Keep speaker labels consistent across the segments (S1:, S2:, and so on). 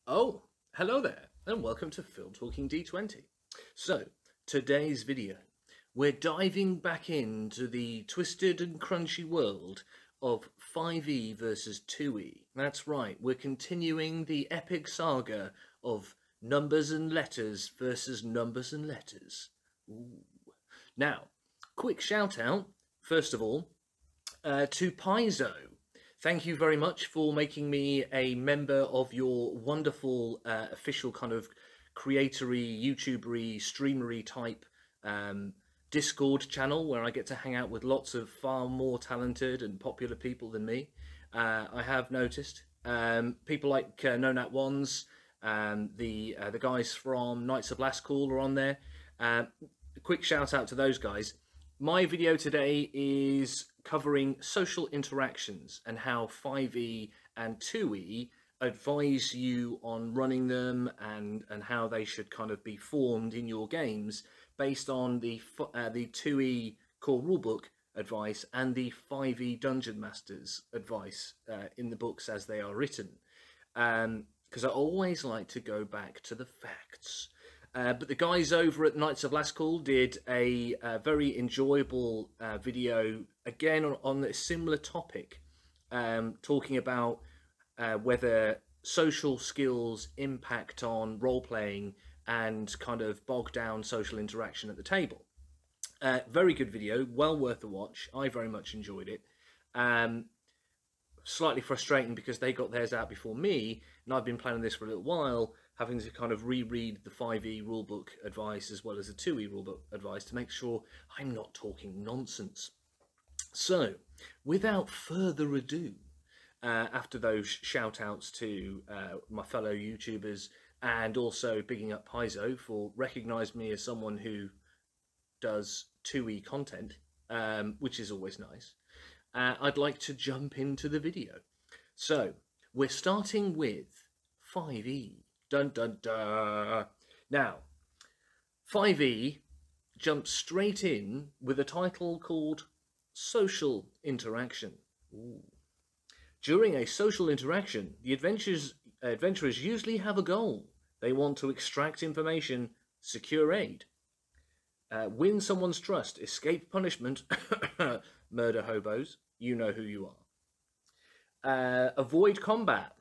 S1: Oh, hello there, and welcome to Film Talking D20. So, today's video, we're diving back into the twisted and crunchy world of 5e versus 2e. That's right, we're continuing the epic saga of numbers and letters versus numbers and letters. Ooh. Now, quick shout out, first of all, to Paizo. Thank you very much for making me a member of your wonderful official kind of creatory, YouTubery, streamery type Discord channel where I get to hang out with lots of far more talented and popular people than me. I have noticed people like No Nat Ones, the guys from Knights of Last Call are on there. Quick shout out to those guys. My video today is covering social interactions and how 5e and 2e advise you on running them and how they should kind of be formed in your games based on the 2e core rulebook advice and the 5e Dungeon Masters advice in the books as they are written. Because I always like to go back to the facts. But the guys over at Knights of Last Call did a very enjoyable video, again on a similar topic, talking about whether social skills impact on role-playing and kind of bog down social interaction at the table. Very good video, well worth a watch. I very much enjoyed it. Slightly frustrating because they got theirs out before me, and I've been planning this for a little while, having to kind of reread the 5e rulebook advice as well as the 2e rulebook advice to make sure I'm not talking nonsense. So, without further ado, after those shout-outs to my fellow YouTubers and also bigging up Paizo for recognising me as someone who does 2e content, which is always nice, I'd like to jump into the video. So, we're starting with 5e. Dun dun dun. Now, 5e jumps straight in with a title called Social Interaction. Ooh. During a social interaction, the adventurers usually have a goal. They want to extract information, secure aid, win someone's trust, escape punishment, murder hobos, you know who you are. Avoid combat,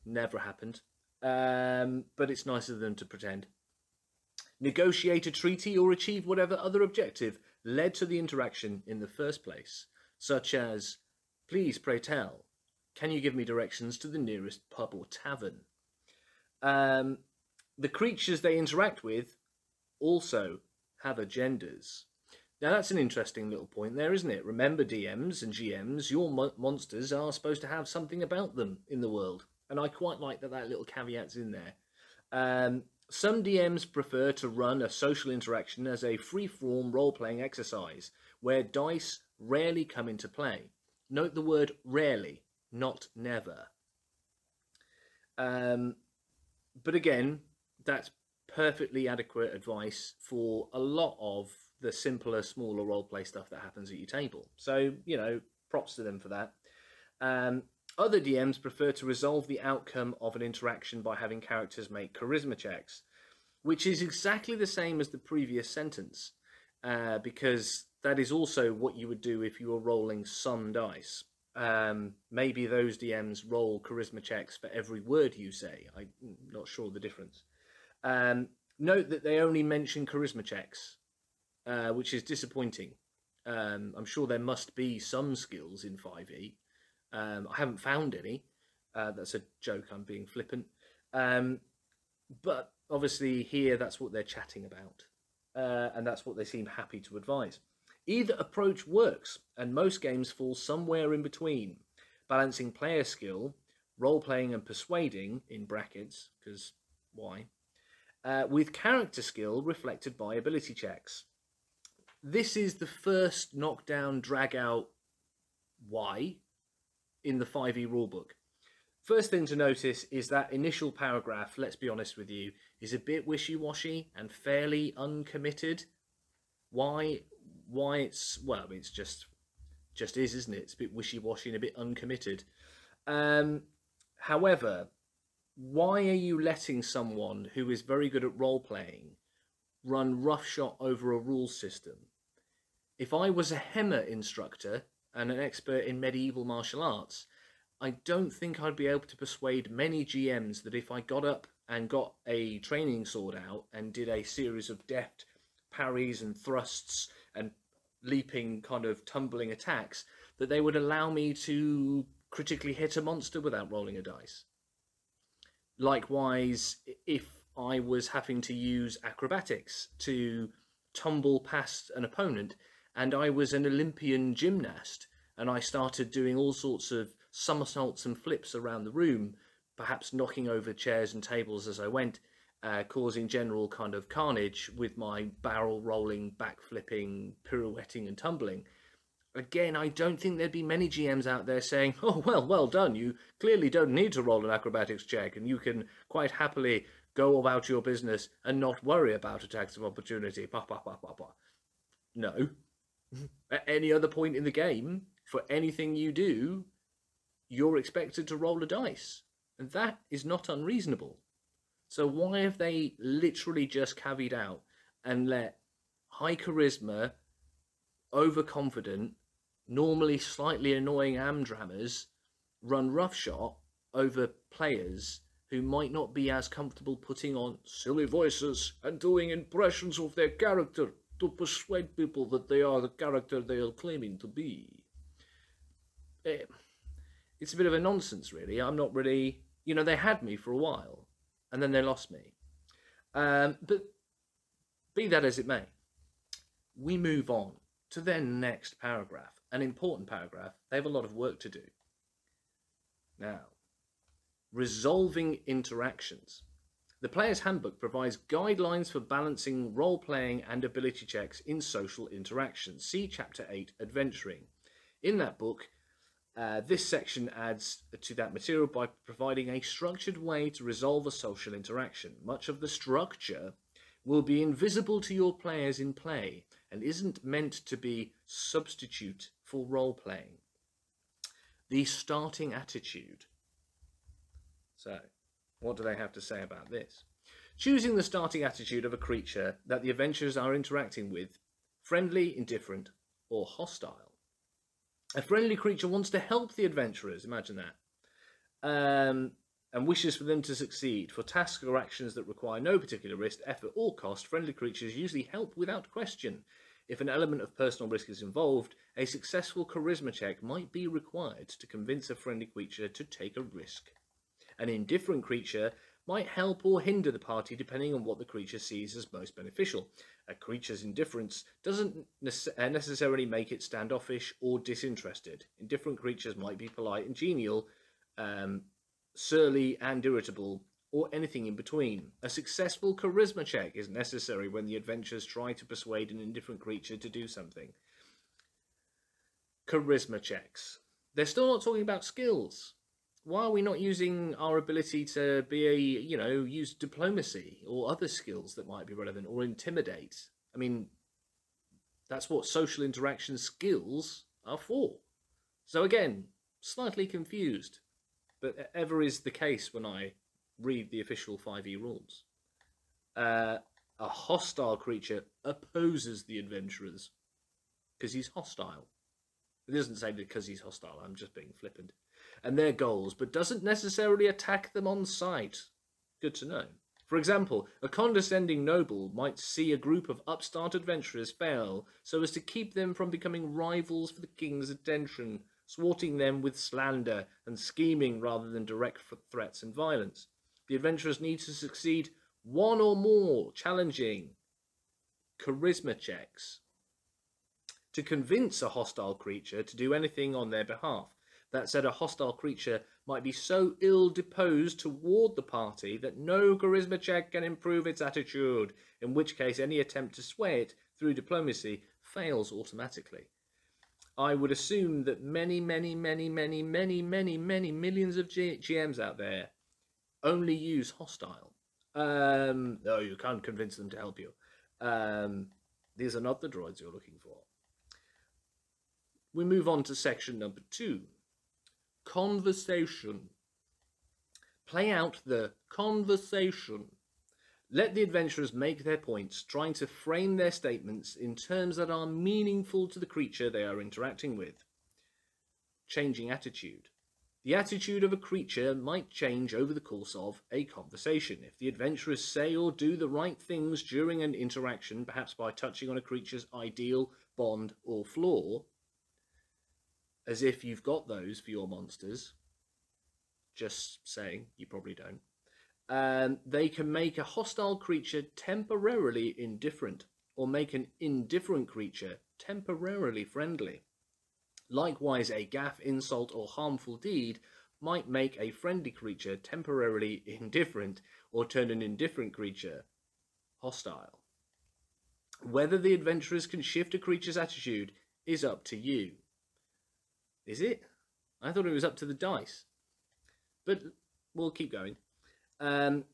S1: never happened. But it's nice of them to pretend. Negotiate a treaty or achieve whatever other objective led to the interaction in the first place, such as, please pray tell, can you give me directions to the nearest pub or tavern? The creatures they interact with also have agendas. Now that's an interesting little point there, isn't it? Remember, DMs and GMs, your monsters are supposed to have something about them in the world. And I quite like that little caveat's in there. Some DMs prefer to run a social interaction as a free-form role-playing exercise, where dice rarely come into play. Note the word rarely, not never. But again, that's perfectly adequate advice for a lot of the simpler, smaller role-play stuff that happens at your table. So, you know, props to them for that. Other DMs prefer to resolve the outcome of an interaction by having characters make charisma checks, which is exactly the same as the previous sentence, because that is also what you would do if you were rolling some dice. Maybe those DMs roll charisma checks for every word you say. I'm not sure the difference. Note that they only mention charisma checks, which is disappointing. I'm sure there must be some skills in 5e. I haven't found any. That's a joke, I'm being flippant. But obviously here that's what they're chatting about. And that's what they seem happy to advise. Either approach works, and most games fall somewhere in between, balancing player skill, role-playing and persuading, in brackets, because why, with character skill reflected by ability checks. This is the first knockdown, drag-out why in the 5e rulebook. First thing to notice is that initial paragraph, let's be honest with you, is a bit wishy-washy and fairly uncommitted. Why it's, well, it's just is, isn't it? It's a bit wishy-washy and a bit uncommitted. However, why are you letting someone who is very good at role-playing run roughshod over a rule system? If I was a HEMA instructor and an expert in medieval martial arts, I don't think I'd be able to persuade many GMs that if I got up and got a training sword out and did a series of deft parries and thrusts and leaping, kind of tumbling attacks, that they would allow me to critically hit a monster without rolling a dice. Likewise, if I was having to use acrobatics to tumble past an opponent, and I was an Olympian gymnast, and I started doing all sorts of somersaults and flips around the room, perhaps knocking over chairs and tables as I went, causing general kind of carnage with my barrel rolling, back flipping, pirouetting and tumbling. Again, I don't think there'd be many GMs out there saying, oh, well done, you clearly don't need to roll an acrobatics check and you can quite happily go about your business and not worry about attacks of opportunity. No. At any other point in the game, for anything you do, you're expected to roll a dice. And that is not unreasonable. So why have they literally just cavied out and let high charisma, overconfident, normally slightly annoying amdrammers run roughshod over players who might not be as comfortable putting on silly voices and doing impressions of their character to persuade people that they are the character they are claiming to be? It's a bit of a nonsense, really. I'm not really... You know, they had me for a while, and then they lost me. But be that as it may, we move on to their next paragraph, an important paragraph. They have a lot of work to do. Now, resolving interactions. The Player's Handbook provides guidelines for balancing role-playing and ability checks in social interactions. See Chapter 8, Adventuring. In that book, this section adds to that material by providing a structured way to resolve a social interaction. Much of the structure will be invisible to your players in play and isn't meant to be substitute for role-playing. The starting attitude. So, what do they have to say about this? Choosing the starting attitude of a creature that the adventurers are interacting with, friendly, indifferent, or hostile. A friendly creature wants to help the adventurers, imagine that, and wishes for them to succeed. For tasks or actions that require no particular risk, effort, or cost, friendly creatures usually help without question. If an element of personal risk is involved, a successful charisma check might be required to convince a friendly creature to take a risk. An indifferent creature might help or hinder the party depending on what the creature sees as most beneficial. A creature's indifference doesn't necessarily make it standoffish or disinterested. Indifferent creatures might be polite and genial, surly and irritable, or anything in between. A successful charisma check is necessary when the adventurers try to persuade an indifferent creature to do something. Charisma checks. They're still not talking about skills. Why are we not using our ability to be use diplomacy or other skills that might be relevant, or intimidate? I mean, that's what social interaction skills are for. So again, slightly confused, but ever is the case when I read the official 5e rules. A hostile creature opposes the adventurers because he's hostile. It doesn't say because he's hostile, I'm just being flippant. And their goals, but doesn't necessarily attack them on sight. Good to know. For example, a condescending noble might see a group of upstart adventurers fail so as to keep them from becoming rivals for the king's attention, thwarting them with slander and scheming rather than direct threats and violence. The adventurers need to succeed one or more challenging charisma checks to convince a hostile creature to do anything on their behalf. That said, a hostile creature might be so ill-disposed toward the party that no charisma check can improve its attitude, in which case any attempt to sway it through diplomacy fails automatically. I would assume that many millions of GMs out there only use hostile. No, you can't convince them to help you. These are not the droids you're looking for. We move on to section number 2. Conversation. Play out the conversation. Let the adventurers make their points, trying to frame their statements in terms that are meaningful to the creature they are interacting with. Changing attitude. The attitude of a creature might change over the course of a conversation. If the adventurers say or do the right things during an interaction, perhaps by touching on a creature's ideal, bond, or flaw, as if you've got those for your monsters, just saying, you probably don't, they can make a hostile creature temporarily indifferent, or make an indifferent creature temporarily friendly. Likewise, a gaffe, insult, or harmful deed might make a friendly creature temporarily indifferent, or turn an indifferent creature hostile. Whether the adventurers can shift a creature's attitude is up to you. Is it? I thought it was up to the dice. But we'll keep going.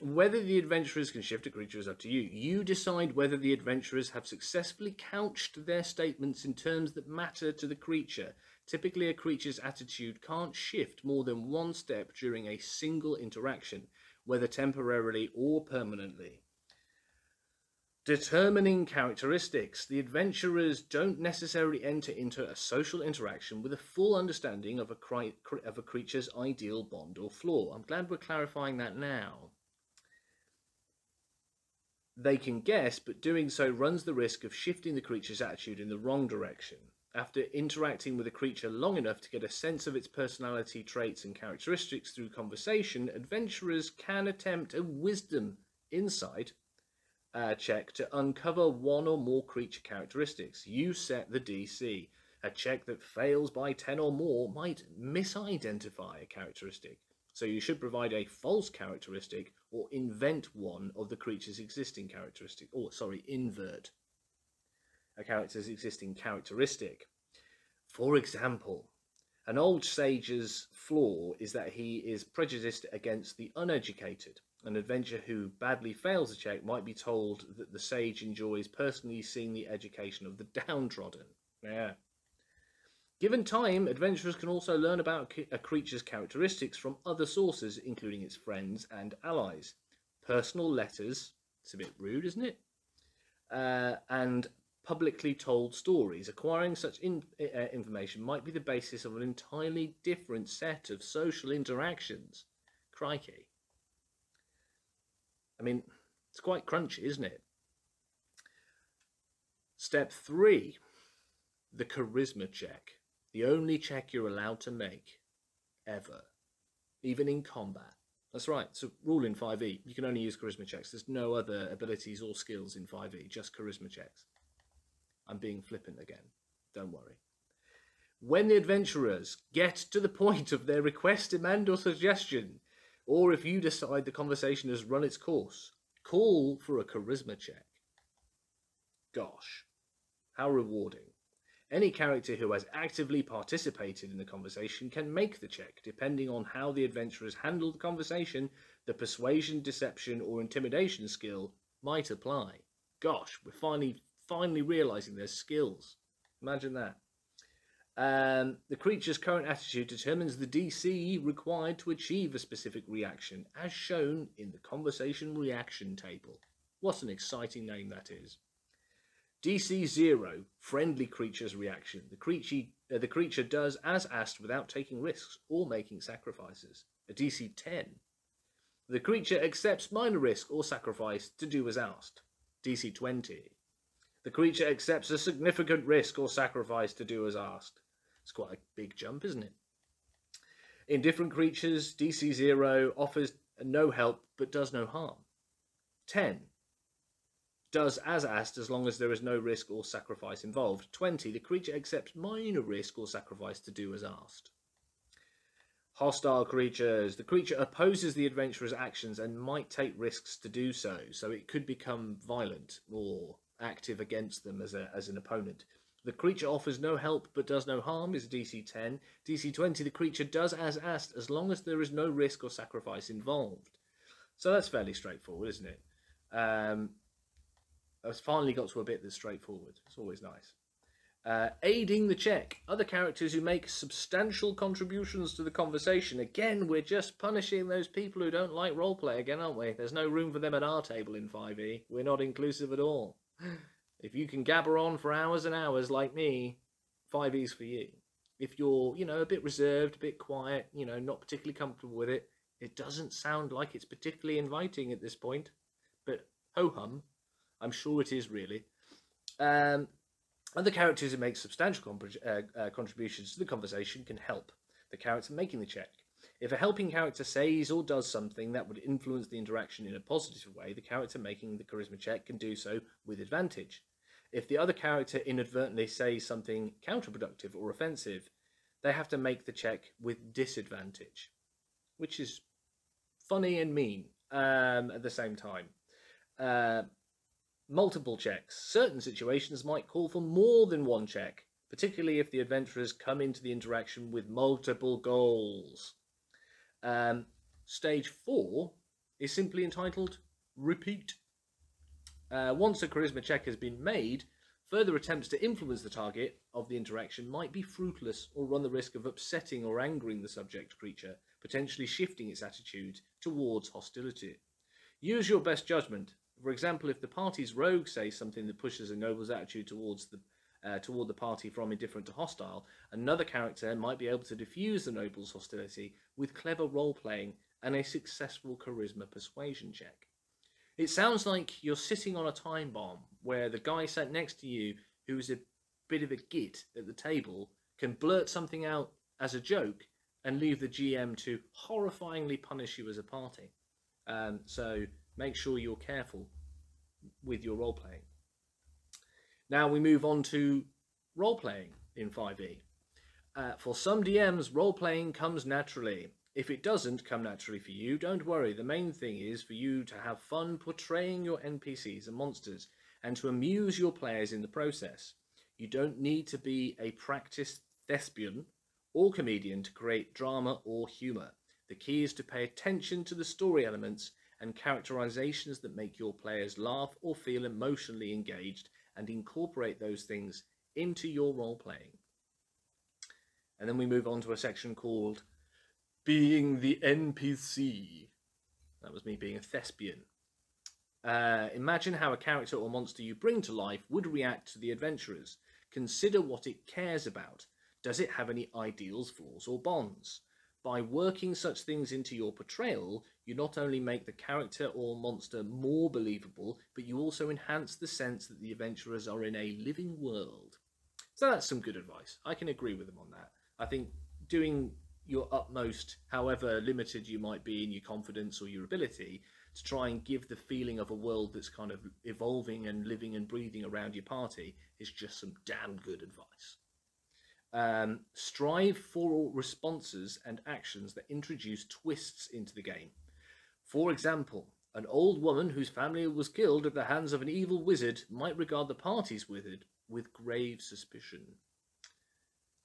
S1: Whether the adventurers can shift a creature is up to you. You decide whether the adventurers have successfully couched their statements in terms that matter to the creature. Typically, a creature's attitude can't shift more than one step during a single interaction, whether temporarily or permanently. Determining characteristics. The adventurers don't necessarily enter into a social interaction with a full understanding of a creature's ideal bond or flaw. I'm glad we're clarifying that now. They can guess, but doing so runs the risk of shifting the creature's attitude in the wrong direction. After interacting with a creature long enough to get a sense of its personality traits and characteristics through conversation, adventurers can attempt a wisdom insight check to uncover one or more creature characteristics. You set the DC. A check that fails by 10 or more might misidentify a characteristic. So you should provide a false characteristic or invent one of the creature's existing characteristic. Or, sorry, invert a character's existing characteristic. For example, an old sage's flaw is that he is prejudiced against the uneducated. An adventurer who badly fails a check might be told that the sage enjoys personally seeing the education of the downtrodden. Yeah. Given time, adventurers can also learn about a creature's characteristics from other sources, including its friends and allies. Personal letters, it's a bit rude, isn't it? And publicly told stories. Acquiring such information might be the basis of an entirely different set of social interactions. Crikey. I mean, it's quite crunchy, isn't it? Step 3, the charisma check. The only check you're allowed to make, ever, even in combat. That's right, it's a rule in 5e. You can only use charisma checks. There's no other abilities or skills in 5e, just charisma checks. I'm being flippant again, don't worry. When the adventurers get to the point of their request, demand, or suggestion, or if you decide the conversation has run its course, call for a charisma check. Gosh, how rewarding. Any character who has actively participated in the conversation can make the check. Depending on how the adventurers handle the conversation, the persuasion, deception, or intimidation skill might apply. Gosh, we're finally realising there's skills. Imagine that. The creature's current attitude determines the DC required to achieve a specific reaction, as shown in the conversation reaction table. What an exciting name that is. DC 0, friendly creature's reaction. The creature does as asked without taking risks or making sacrifices. A DC 10. The creature accepts minor risk or sacrifice to do as asked. DC 20. The creature accepts a significant risk or sacrifice to do as asked. It's quite a big jump, isn't it? In different creatures, DC 0 offers no help but does no harm. 10. Does as asked as long as there is no risk or sacrifice involved. 20. The creature accepts minor risk or sacrifice to do as asked. Hostile creatures. The creature opposes the adventurer's actions and might take risks to do so, so it could become violent or active against them as an opponent. The creature offers no help but does no harm is DC 10. DC 20, the creature does as asked as long as there is no risk or sacrifice involved. So that's fairly straightforward, isn't it? I've finally got to a bit that's straightforward. It's always nice. Aiding the check. Other characters who make substantial contributions to the conversation. Again, we're just punishing those people who don't like roleplay again, aren't we? There's no room for them at our table in 5e. We're not inclusive at all. If you can gabber on for hours and hours like me, 5e's for you. If you're, a bit reserved, a bit quiet, not particularly comfortable with it, it doesn't sound like it's particularly inviting at this point. But ho-hum, I'm sure it is really. Other characters who make substantial contributions to the conversation can help the character making the check. If a helping character says or does something that would influence the interaction in a positive way, the character making the charisma check can do so with advantage. If the other character inadvertently says something counterproductive or offensive, they have to make the check with disadvantage, which is funny and mean at the same time. Multiple checks. Certain situations might call for more than one check, particularly if the adventurers come into the interaction with multiple goals. Stage 4 is simply entitled Repeat. Once a charisma check has been made, further attempts to influence the target of the interaction might be fruitless or run the risk of upsetting or angering the subject creature, potentially shifting its attitude towards hostility. Use your best judgment. For example, if the party's rogue says something that pushes a noble's attitude toward the party from indifferent to hostile, another character might be able to diffuse the noble's hostility with clever role-playing and a successful charisma persuasion check. It sounds like you're sitting on a time bomb where the guy sat next to you, who's a bit of a git at the table, can blurt something out as a joke and leave the GM to horrifyingly punish you as a party. So make sure you're careful with your role-playing. Now we move on to role-playing in 5e. For some DMs, role-playing comes naturally. If it doesn't come naturally for you, don't worry. The main thing is for you to have fun portraying your NPCs and monsters and to amuse your players in the process. You don't need to be a practiced thespian or comedian to create drama or humour. The key is to pay attention to the story elements and characterizations that make your players laugh or feel emotionally engaged and incorporate those things into your role-playing. And then we move on to a section called Being the NPC. That was me being a thespian. Imagine how a character or monster you bring to life would react to the adventurers. Consider what it cares about. Does it have any ideals, flaws, or bonds? By working such things into your portrayal, you not only make the character or monster more believable, but you also enhance the sense that the adventurers are in a living world. So that's some good advice. I can agree with them on that. I think doing your utmost, however limited you might be in your confidence or your ability, to try and give the feeling of a world that's kind of evolving and living and breathing around your party is just some damn good advice. Strive for responses and actions that introduce twists into the game. For example, an old woman whose family was killed at the hands of an evil wizard might regard the party's wizard with grave suspicion.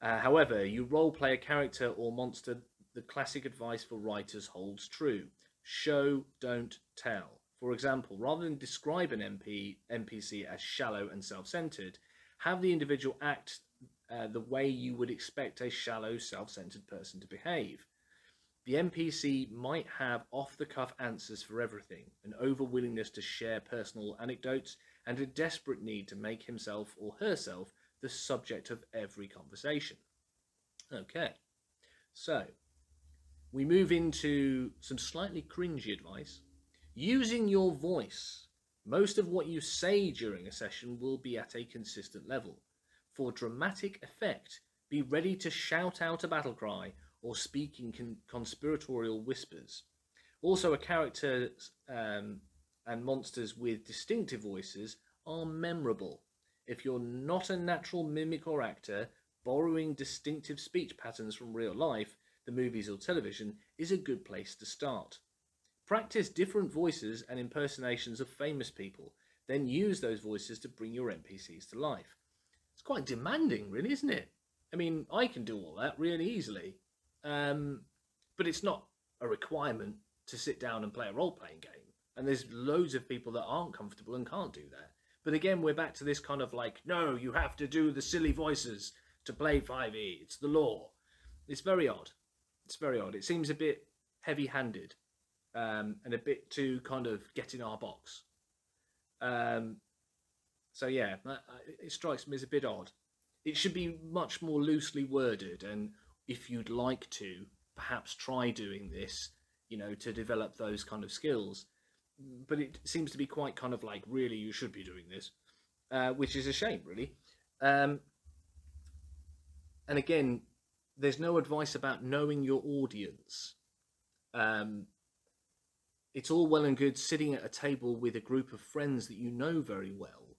S1: However, you role-play a character or monster, the classic advice for writers holds true. Show, don't tell. For example, rather than describe an NPC as shallow and self-centered, have the individual act the way you would expect a shallow, self-centered person to behave. The NPC might have off-the-cuff answers for everything, an over-willingness to share personal anecdotes, and a desperate need to make himself or herself the subject of every conversation. Okay, so we move into some slightly cringy advice. Using your voice. Most of what you say during a session will be at a consistent level. For dramatic effect, be ready to shout out a battle cry or speak in conspiratorial whispers. Also, a characters and monsters with distinctive voices are memorable. If you're not a natural mimic or actor, borrowing distinctive speech patterns from real life, the movies or television, is a good place to start. Practice different voices and impersonations of famous people, then use those voices to bring your NPCs to life. It's quite demanding, really, isn't it? I mean, I can do all that really easily, but it's not a requirement to sit down and play a role-playing game. And there's loads of people that aren't comfortable and can't do that. But again, we're back to this kind of like, no, you have to do the silly voices to play 5e. It's the law. It's very odd. It's very odd. It seems a bit heavy-handed and a bit too kind of get in our box. So yeah, it strikes me as a bit odd. It should be much more loosely worded, and if you'd like to, perhaps try doing this, you know, to develop those kind of skills. But it seems to be quite kind of like, really, you should be doing this, which is a shame, really. And again, there's no advice about knowing your audience. It's all well and good sitting at a table with a group of friends that you know very well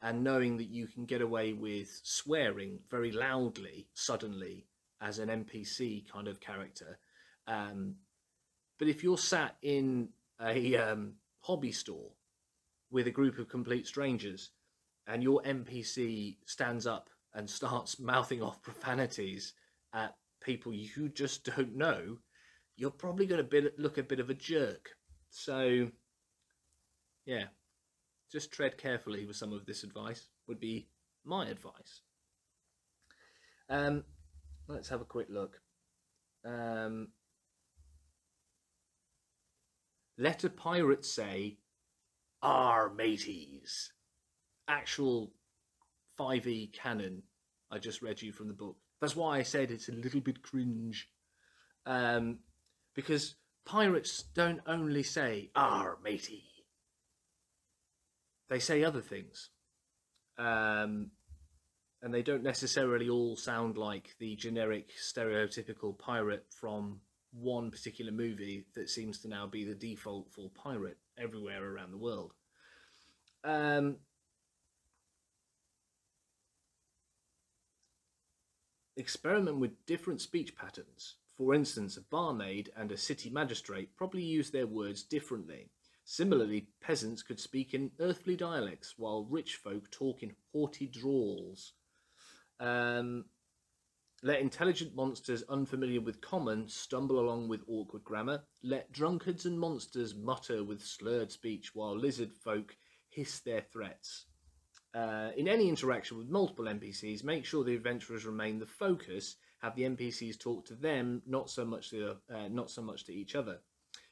S1: and knowing that you can get away with swearing very loudly, suddenly, as an NPC kind of character. But if you're sat in a hobby store with a group of complete strangers and your NPC stands up and starts mouthing off profanities at people you just don't know, you're probably going to look a bit of a jerk. So, yeah, just tread carefully with some of this advice would be my advice. Let's have a quick look. Let a pirate say, "Our mateys." Actual 5e canon. I just read you from the book. That's why I said it's a little bit cringe. Because pirates don't only say, "Our matey." They say other things. And they don't necessarily all sound like the generic stereotypical pirate from one particular movie that seems to now be the default for pirate everywhere around the world. Experiment with different speech patterns. For instance, a barmaid and a city magistrate probably use their words differently. Similarly, peasants could speak in earthly dialects, while rich folk talk in haughty drawls. Let intelligent monsters unfamiliar with common stumble along with awkward grammar. Let drunkards and monsters mutter with slurred speech, while lizard folk hiss their threats. In any interaction with multiple NPCs, make sure the adventurers remain the focus. Have the NPCs talk to them, not so much to each other.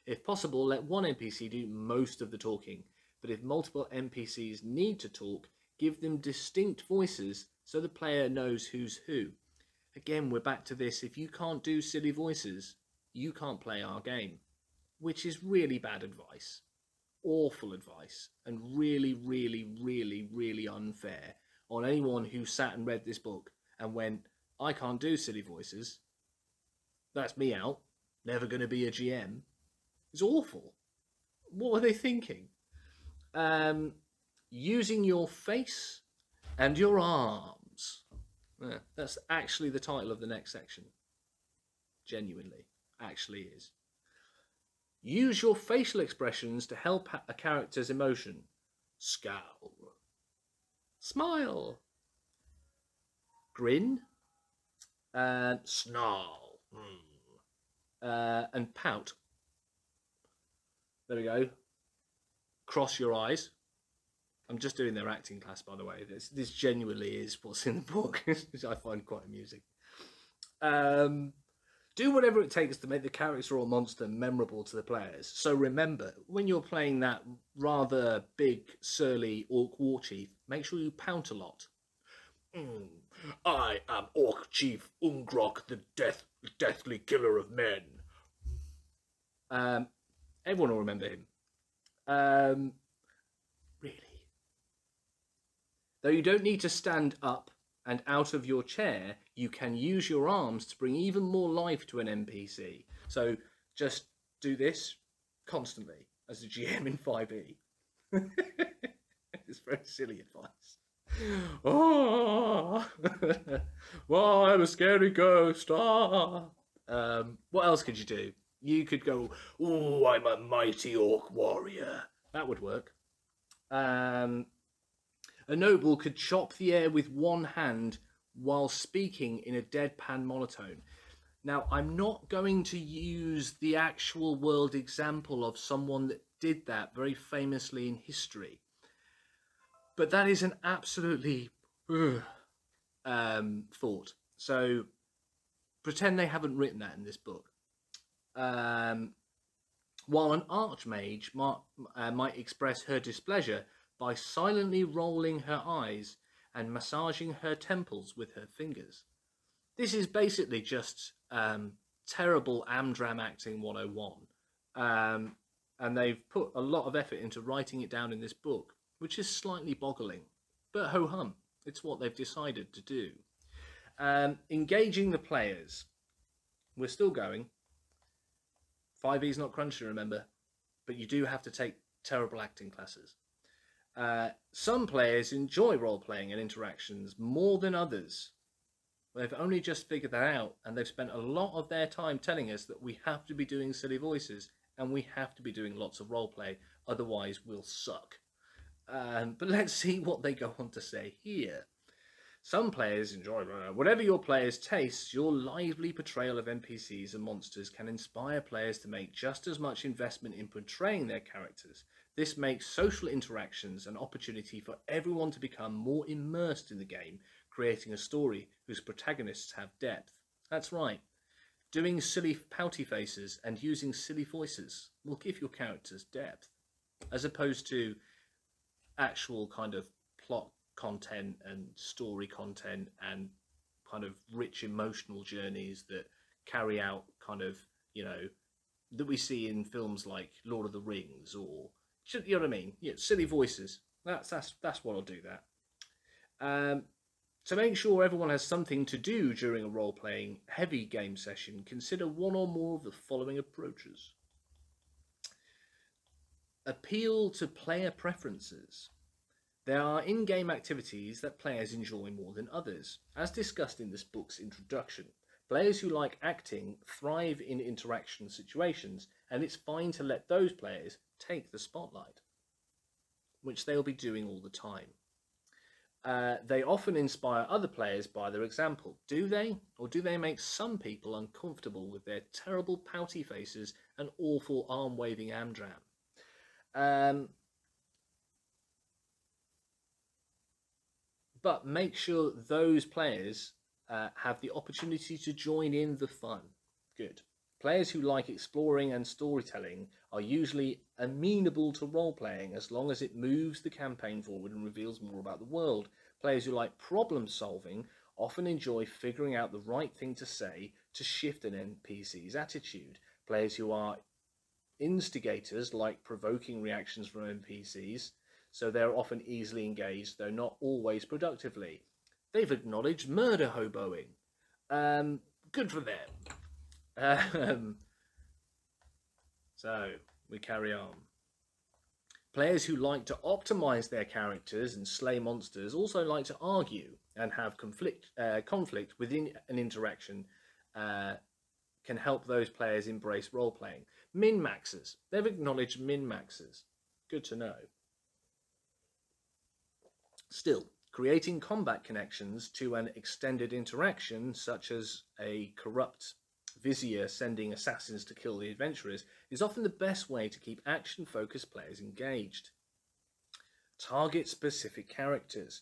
S1: If possible, let one NPC do most of the talking. But if multiple NPCs need to talk, give them distinct voices so the player knows who's who. Again, we're back to this. If you can't do silly voices, you can't play our game, which is really bad advice. Awful advice, and really, really, really, really unfair on anyone who sat and read this book and went, "I can't do silly voices. That's me out. Never going to be a GM." It's awful. What were they thinking? Using your face and your arms. Yeah, that's actually the title of the next section. Genuinely, actually is. Use your facial expressions to help a character's emotion. Scowl. Smile. Grin. Snarl. And pout. There we go. Cross your eyes. I'm just doing their acting class, by the way. This genuinely is what's in the book, which I find quite amusing. Do whatever it takes to make the character or monster memorable to the players. So remember, when you're playing that rather big, surly Orc War Chief, make sure you pout a lot. I am Orc Chief Ungrok, the deathly killer of men. Everyone will remember him. Really. Though you don't need to stand up and out of your chair, you can use your arms to bring even more life to an NPC. So just do this constantly as a GM in 5e. It's very silly advice. Oh, well, I'm a scary ghost. What else could you do? You could go, "Oh, I'm a mighty orc warrior." That would work. A noble could chop the air with one hand while speaking in a deadpan monotone. Now, I'm not going to use the actual world example of someone that did that very famously in history. But that is an absolutely thought. So pretend they haven't written that in this book. While an archmage might express her displeasure by silently rolling her eyes and massaging her temples with her fingers. This is basically just terrible Amdram acting 101. And they've put a lot of effort into writing it down in this book, which is slightly boggling. But ho-hum, it's what they've decided to do. Engaging the players. We're still going. 5e's not crunchy, remember, but you do have to take terrible acting classes. Some players enjoy role-playing and interactions more than others. They've only just figured that out, and they've spent a lot of their time telling us that we have to be doing silly voices and we have to be doing lots of role-play, otherwise we'll suck. But let's see what they go on to say here. Some players enjoy, whatever your players' tastes, your lively portrayal of NPCs and monsters can inspire players to make just as much investment in portraying their characters. This makes social interactions an opportunity for everyone to become more immersed in the game, creating a story whose protagonists have depth. That's right. Doing silly pouty faces and using silly voices will give your characters depth, as opposed to actual kind of plot content and story content and kind of rich emotional journeys that carry out kind of, you know, that we see in films like Lord of the Rings, or, you know what I mean? Yeah, silly voices. That's what I'll do that. To make sure everyone has something to do during a role-playing heavy game session, consider one or more of the following approaches. Appeal to player preferences. There are in-game activities that players enjoy more than others. As discussed in this book's introduction, players who like acting thrive in interaction situations, and it's fine to let those players take the spotlight, which they'll be doing all the time. They often inspire other players by their example. Do they? Or do they make some people uncomfortable with their terrible pouty faces and awful arm-waving Amdram? But make sure those players have the opportunity to join in the fun. Good. Players who like exploring and storytelling are usually amenable to role-playing as long as it moves the campaign forward and reveals more about the world. Players who like problem-solving often enjoy figuring out the right thing to say to shift an NPC's attitude. Players who are instigators like provoking reactions from NPCs, so they're often easily engaged, though not always productively. They've acknowledged murder hoboing. Good for them. So, we carry on. Players who like to optimize their characters and slay monsters also like to argue and have conflict within an interaction can help those players embrace role-playing. Min-maxers. They've acknowledged min-maxers. Good to know. Still, creating combat connections to an extended interaction, such as a corrupt vizier sending assassins to kill the adventurers, is often the best way to keep action-focused players engaged. Target specific characters.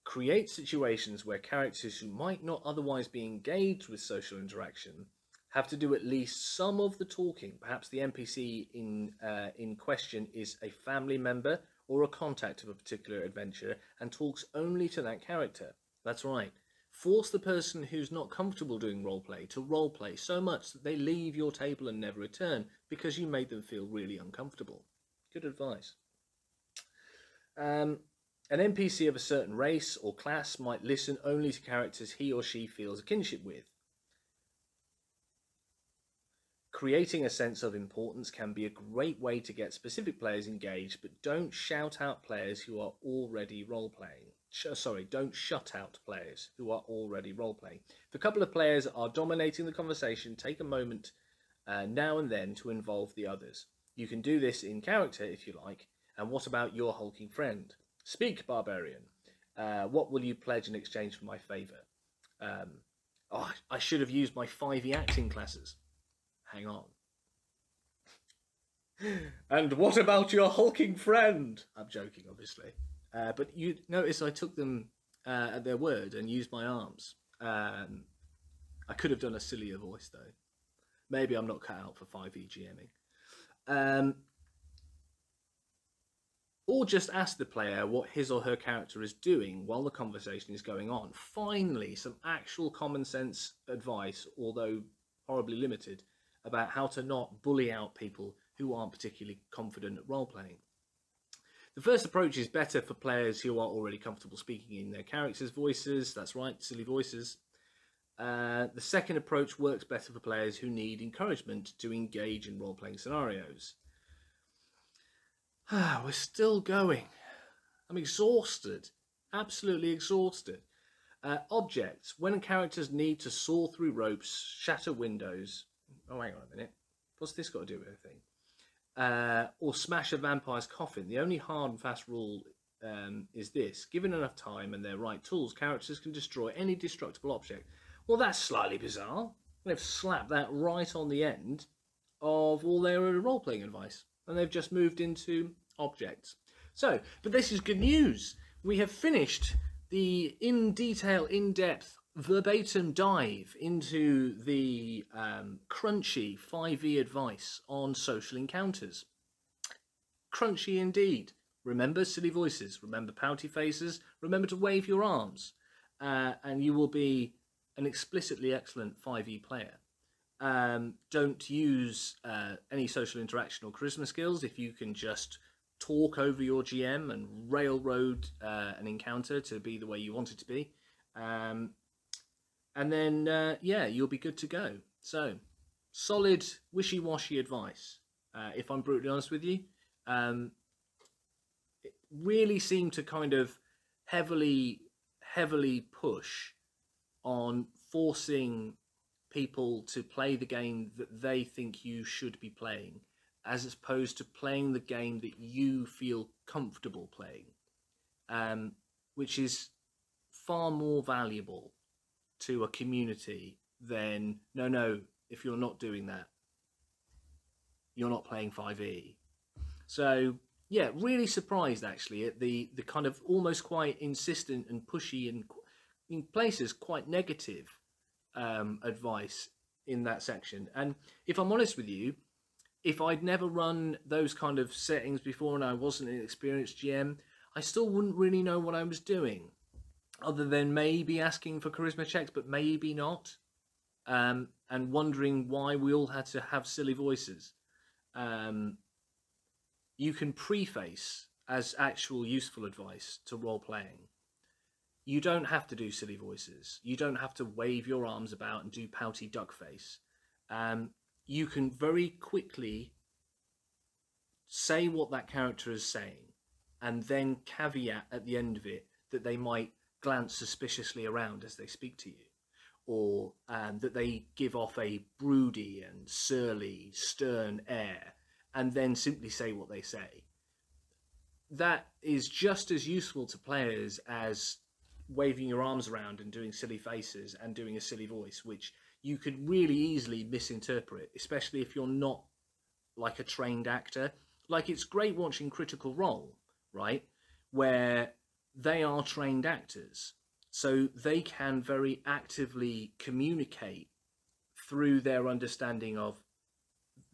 S1: Create situations where characters who might not otherwise be engaged with social interaction have to do at least some of the talking. Perhaps the NPC in question is a family member or a contact of a particular adventure and talks only to that character. That's right. Force the person who's not comfortable doing roleplay to roleplay so much that they leave your table and never return because you made them feel really uncomfortable. Good advice. An NPC of a certain race or class might listen only to characters he or she feels a kinship with. Creating a sense of importance can be a great way to get specific players engaged, but don't shout out players who are already role-playing. Don't shut out players who are already role-playing. If a couple of players are dominating the conversation, take a moment now and then to involve the others. You can do this in character if you like. And what about your hulking friend? Speak, barbarian. What will you pledge in exchange for my favour? I should have used my 5e acting classes. Hang on. And what about your hulking friend? I'm joking, obviously. But you notice I took them at their word and used my arms. I could have done a sillier voice though. Maybe I'm not cut out for 5e GMing. Or just ask the player what his or her character is doing while the conversation is going on. Finally, some actual common sense advice, although horribly limited, about how to not bully out people who aren't particularly confident at role-playing. The first approach is better for players who are already comfortable speaking in their characters' voices. That's right, silly voices. The second approach works better for players who need encouragement to engage in role-playing scenarios. We're still going. I'm exhausted. Absolutely exhausted. Objects. When characters need to saw through ropes, shatter windows... Oh, hang on a minute. What's this got to do with anything? Or smash a vampire's coffin. The only hard and fast rule is this. Given enough time and their right tools, characters can destroy any destructible object. Well, that's slightly bizarre. They've slapped that right on the end of all their role-playing advice. And they've just moved into objects. So, but this is good news. We have finished the in-detail, in-depth, verbatim dive into the crunchy 5e advice on social encounters. Crunchy indeed. Remember silly voices, remember pouty faces, remember to wave your arms, and you will be an explicitly excellent 5e player. Don't use any social interaction or charisma skills if you can just talk over your GM and railroad an encounter to be the way you want it to be. And then, yeah, you'll be good to go. So, solid, wishy-washy advice, if I'm brutally honest with you. It really seemed to kind of heavily push on forcing people to play the game that they think you should be playing, as opposed to playing the game that you feel comfortable playing, which is far more valuable to a community than, no, if you're not doing that, you're not playing 5e. So, yeah, really surprised actually at the kind of almost quite insistent and pushy and in places quite negative advice in that section. And if I'm honest with you, if I'd never run those kind of settings before and I wasn't an experienced GM, I still wouldn't really know what I was doing, other than maybe asking for charisma checks, but maybe not, and wondering why we all had to have silly voices. You can preface as actual useful advice to role-playing. You don't have to do silly voices. You don't have to wave your arms about and do pouty duck face. You can very quickly say what that character is saying and then caveat at the end of it that they might glance suspiciously around as they speak to you, or that they give off a broody and surly, stern air, and then simply say what they say. That is just as useful to players as waving your arms around and doing silly faces and doing a silly voice, which you could really easily misinterpret, especially if you're not like a trained actor. Like, it's great watching Critical Role, right, where they are trained actors, so they can very actively communicate through their understanding of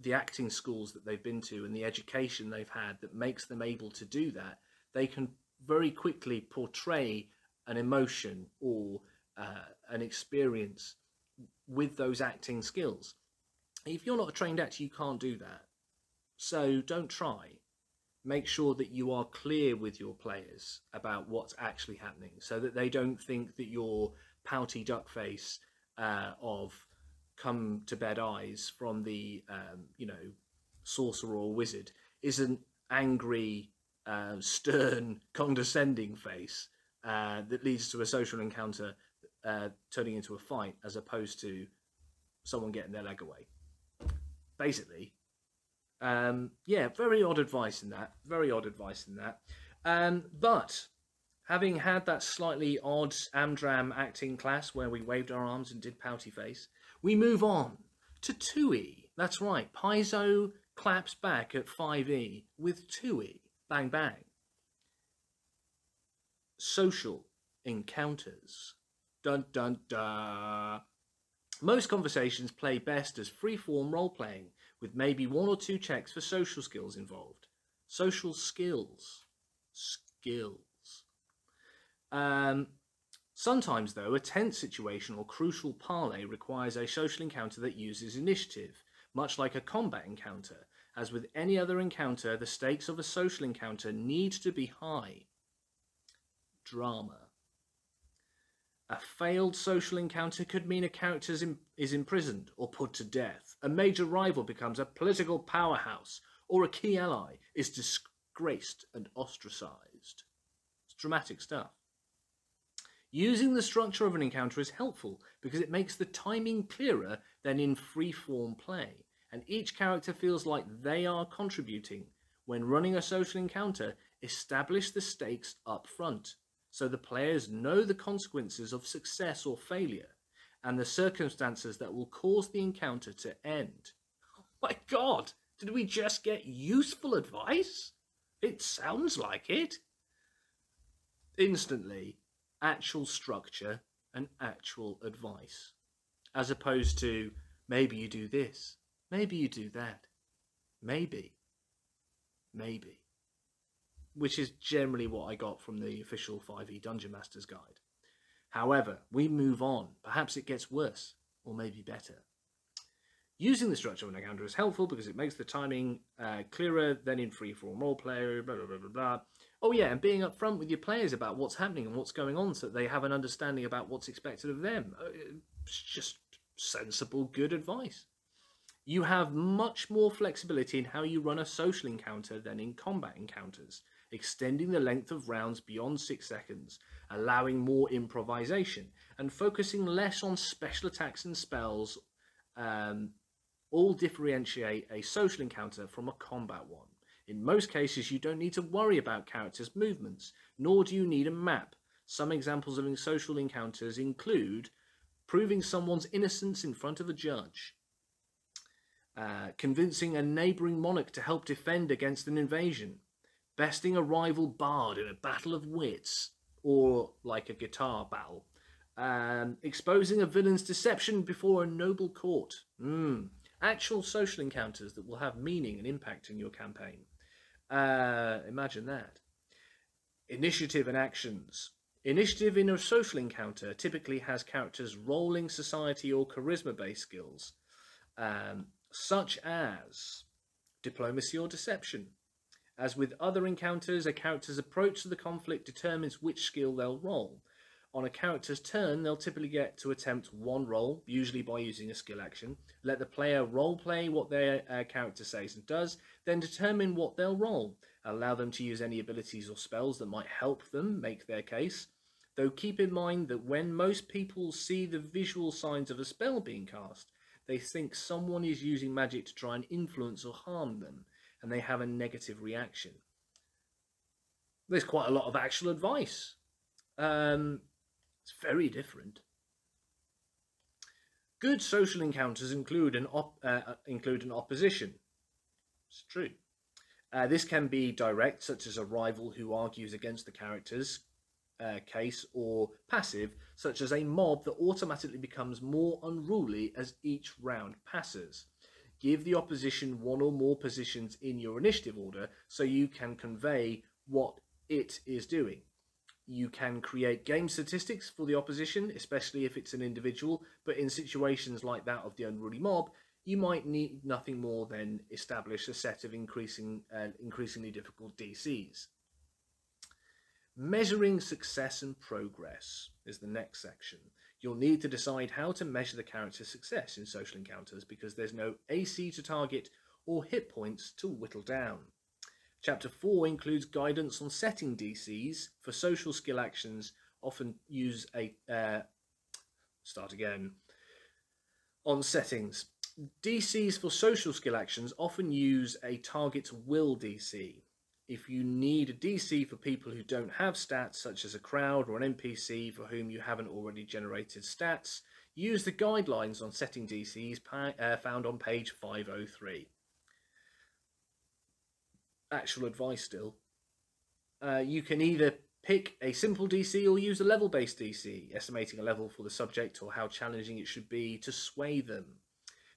S1: the acting schools that they've been to and the education they've had that makes them able to do that. They can very quickly portray an emotion or an experience with those acting skills. If you're not a trained actor, you can't do that. So don't try. Make sure that you are clear with your players about what's actually happening, so that they don't think that your pouty duck face of come to bed eyes from the sorcerer or wizard is an angry, stern, condescending face that leads to a social encounter turning into a fight, as opposed to someone getting their leg away. Basically, yeah, very odd advice in that. Very odd advice in that. But having had that slightly odd Amdram acting class where we waved our arms and did pouty face, we move on to 2e. That's right, Paizo claps back at 5e with 2e. Bang, bang. social encounters. Dun dun dun. Most conversations play best as free-form role-playing, with maybe 1 or 2 checks for social skills involved. Social skills. Skills. Sometimes, though, a tense situation or crucial parley requires a social encounter that uses initiative, much like a combat encounter. As with any other encounter, the stakes of a social encounter need to be high. Drama. A failed social encounter could mean a character is imprisoned or put to death. A major rival becomes a political powerhouse, or a key ally is disgraced and ostracized. It's dramatic stuff. Using the structure of an encounter is helpful because it makes the timing clearer than in free-form play, and each character feels like they are contributing. When running a social encounter, establish the stakes up front, so the players know the consequences of success or failure, and the circumstances that will cause the encounter to end. Oh my god, did we just get useful advice? It sounds like it. Instantly, actual structure and actual advice, as opposed to maybe you do this, maybe you do that, maybe, which is generally what I got from the official 5e Dungeon Master's Guide. However, we move on. Perhaps it gets worse, or maybe better. Using the structure of an encounter is helpful because it makes the timing clearer than in free-form roleplay, blah, blah, blah, blah, blah. Oh yeah, and being upfront with your players about what's happening and what's going on so that they have an understanding about what's expected of them. It's just sensible, good advice. You have much more flexibility in how you run a social encounter than in combat encounters, extending the length of rounds beyond 6 seconds, allowing more improvisation, and focusing less on special attacks and spells. All differentiate a social encounter from a combat one. In most cases, you don't need to worry about characters' movements, nor do you need a map. Some examples of social encounters include proving someone's innocence in front of a judge, convincing a neighbouring monarch to help defend against an invasion, besting a rival bard in a battle of wits, or like a guitar battle, exposing a villain's deception before a noble court. Actual social encounters that will have meaning and impact in your campaign. Imagine that. Initiative and actions. Initiative in a social encounter typically has characters rolling society or charisma-based skills, such as diplomacy or deception. As with other encounters, a character's approach to the conflict determines which skill they'll roll. On a character's turn, they'll typically get to attempt one roll, usually by using a skill action. Let the player role-play what their character says and does, then determine what they'll roll. Allow them to use any abilities or spells that might help them make their case. Though keep in mind that when most people see the visual signs of a spell being cast, they think someone is using magic to try and influence or harm them, and they have a negative reaction. There's quite a lot of actual advice. It's very different. Good social encounters include an opposition. It's true. This can be direct, such as a rival who argues against the character's case, or passive, such as a mob that automatically becomes more unruly as each round passes. Give the opposition one or more positions in your initiative order so you can convey what it is doing. You can create game statistics for the opposition, especially if it's an individual, but in situations like that of the unruly mob, you might need nothing more than establish a set of increasingly difficult DCs. Measuring success and progress is the next section. You'll need to decide how to measure the character's success in social encounters because there's no AC to target or hit points to whittle down. Chapter 4 includes guidance on setting DCs for social skill actions. Often use a... On settings. DCs for social skill actions often use a target's will DC. If you need a DC for people who don't have stats, such as a crowd or an NPC for whom you haven't already generated stats, use the guidelines on setting DCs found on page 503. Actual advice still. You can either Pick a simple DC or use a level-based DC, estimating a level for the subject or how challenging it should be to sway them.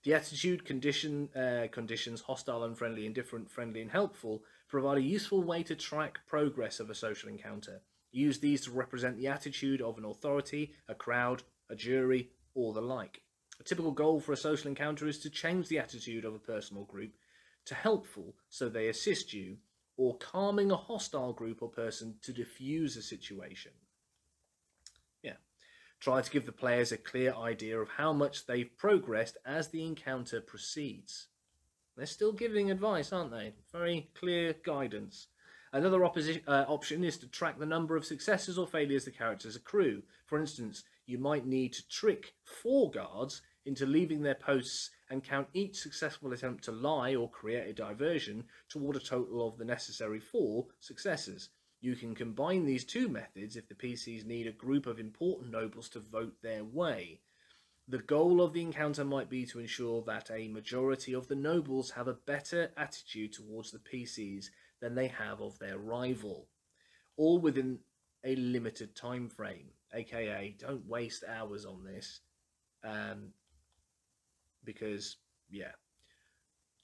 S1: The attitude conditions hostile, unfriendly, indifferent, friendly and helpful provide a useful way to track progress of a social encounter. Use these to represent the attitude of an authority, a crowd, a jury, or the like. A typical goal for a social encounter is to change the attitude of a person or group to helpful so they assist you, or calming a hostile group or person to diffuse a situation. Yeah. Try to give the players a clear idea of how much they've progressed as the encounter proceeds. They're still giving advice, aren't they? Very clear guidance. Another option is to track the number of successes or failures the characters accrue. For instance, you might need to trick 4 guards into leaving their posts and count each successful attempt to lie or create a diversion toward a total of the necessary 4 successes. You can combine these 2 methods if the PCs need a group of important nobles to vote their way. The goal of the encounter might be to ensure that a majority of the nobles have a better attitude towards the PCs than they have of their rival, all within a limited time frame, aka don't waste hours on this, because yeah.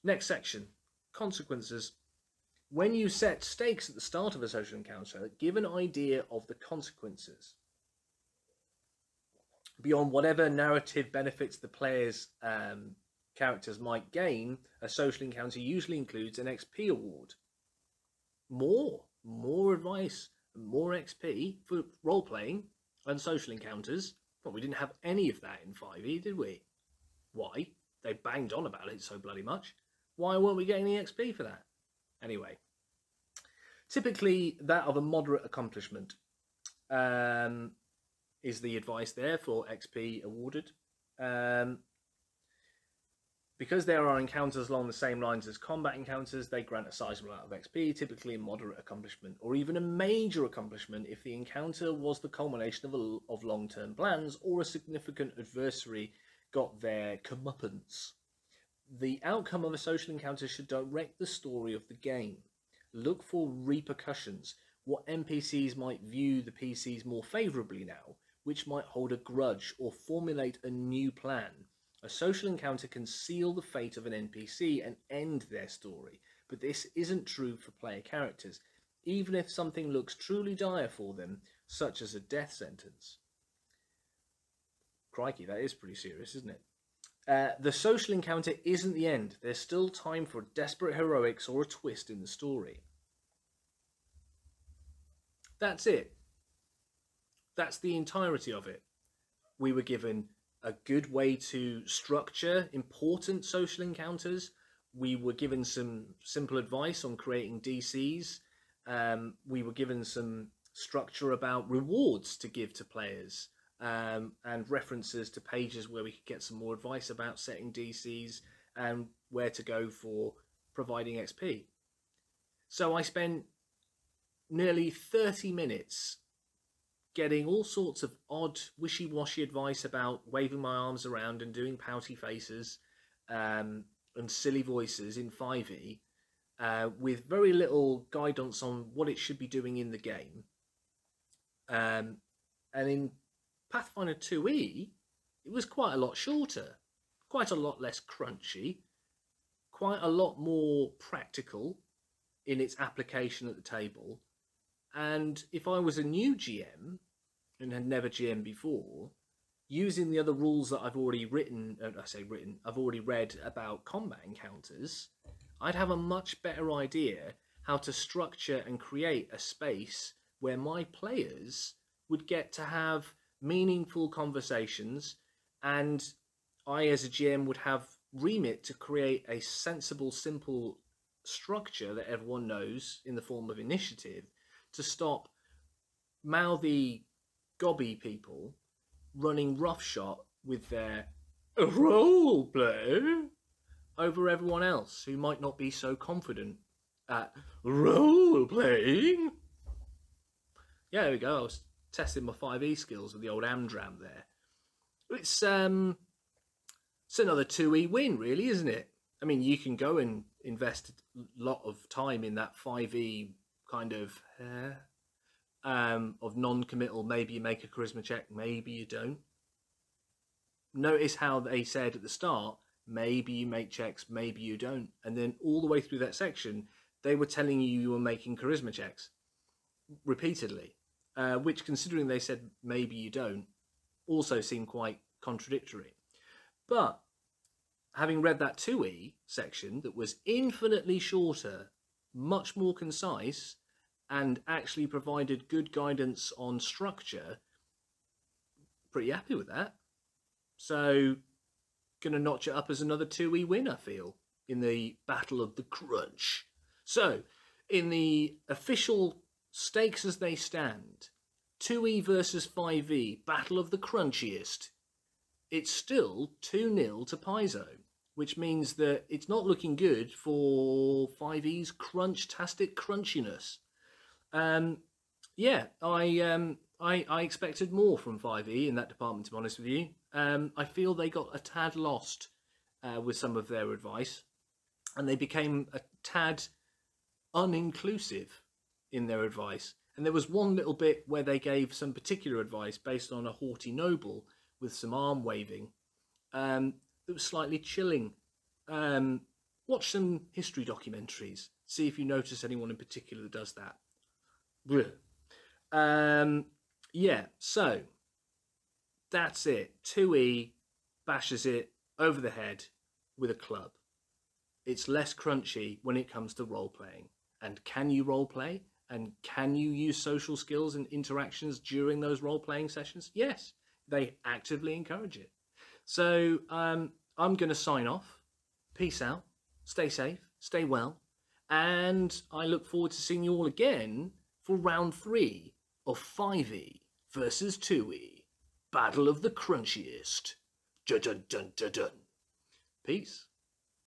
S1: Next section, consequences. When you set stakes at the start of a social encounter, give an idea of the consequences. Beyond whatever narrative benefits the players' characters might gain, a social encounter usually includes an XP award. More advice, more XP for role-playing and social encounters. But we didn't have any of that in 5e, did we? Why? They banged on about it so bloody much. Why weren't we getting any XP for that? Anyway, typically that of a moderate accomplishment is the advice there for XP awarded. Because there are encounters along the same lines as combat encounters, they grant a sizable amount of XP, typically a moderate accomplishment, or even a major accomplishment if the encounter was the culmination of long-term plans or a significant adversary got their comeuppance. The outcome of a social encounter should direct the story of the game. Look for repercussions, what NPCs might view the PCs more favourably now, which might hold a grudge or formulate a new plan. A social encounter can seal the fate of an NPC and end their story, but this isn't true for player characters, even if something looks truly dire for them, such as a death sentence. Crikey, that is pretty serious, isn't it? The social encounter isn't the end. There's still time for desperate heroics or a twist in the story. That's it. That's the entirety of it. We were given a good way to structure important social encounters. We were given some simple advice on creating DCs. We were given some structure about rewards to give to players, and references to pages where we could get some more advice about setting DCs and where to go for providing XP. So I spent nearly 30 minutes getting all sorts of odd, wishy-washy advice about waving my arms around and doing pouty faces and silly voices in 5e, with very little guidance on what it should be doing in the game. And in Pathfinder 2e, it was quite a lot shorter, quite a lot less crunchy, quite a lot more practical in its application at the table. And if I was a new GM and had never GM'd before, using the other rules that I've already I've already read about combat encounters, I'd have a much better idea how to structure and create a space where my players would get to have meaningful conversations, and I as a GM would have remit to create a sensible, simple structure that everyone knows in the form of initiative to stop mouthy, gobby people running roughshod with their role play over everyone else who might not be so confident at role playing. Yeah, there we go. I was testing my 5e skills with the old Amdram there. It's another 2e win, really, isn't it? I mean, you can go and invest a lot of time in that 5e kind of of non-committal. Maybe you make a charisma check, maybe you don't. Notice how they said at the start, maybe you make checks, maybe you don't. And then all the way through that section, they were telling you were making charisma checks repeatedly, which, considering they said maybe you don't, also seemed quite contradictory. But having read that 2E section that was infinitely shorter, much more concise, and actually provided good guidance on structure, pretty happy with that. So, gonna notch it up as another 2E win, I feel, in the Battle of the Crunch. So, in the official stakes as they stand, 2E versus 5E, Battle of the Crunchiest, it's still 2-0 to Paizo, which means that it's not looking good for 5E's crunch-tastic crunchiness. Yeah, I expected more from 5E in that department, to be honest with you. I feel they got a tad lost with some of their advice, and they became a tad uninclusive in their advice. And there was one little bit where they gave some particular advice based on a haughty noble with some arm waving that was slightly chilling. Watch some history documentaries, see if you notice anyone in particular that does that. Yeah, so that's it. 2E bashes it over the head with a club. It's less crunchy when it comes to role-playing. And can you role-play? And can you use social skills and interactions during those role-playing sessions? Yes, they actively encourage it. So I'm going to sign off. Peace out. Stay safe. Stay well. And I look forward to seeing you all again for round 3 of 5E versus 2E. Battle of the Crunchiest. Dun dun dun dun dun. Peace.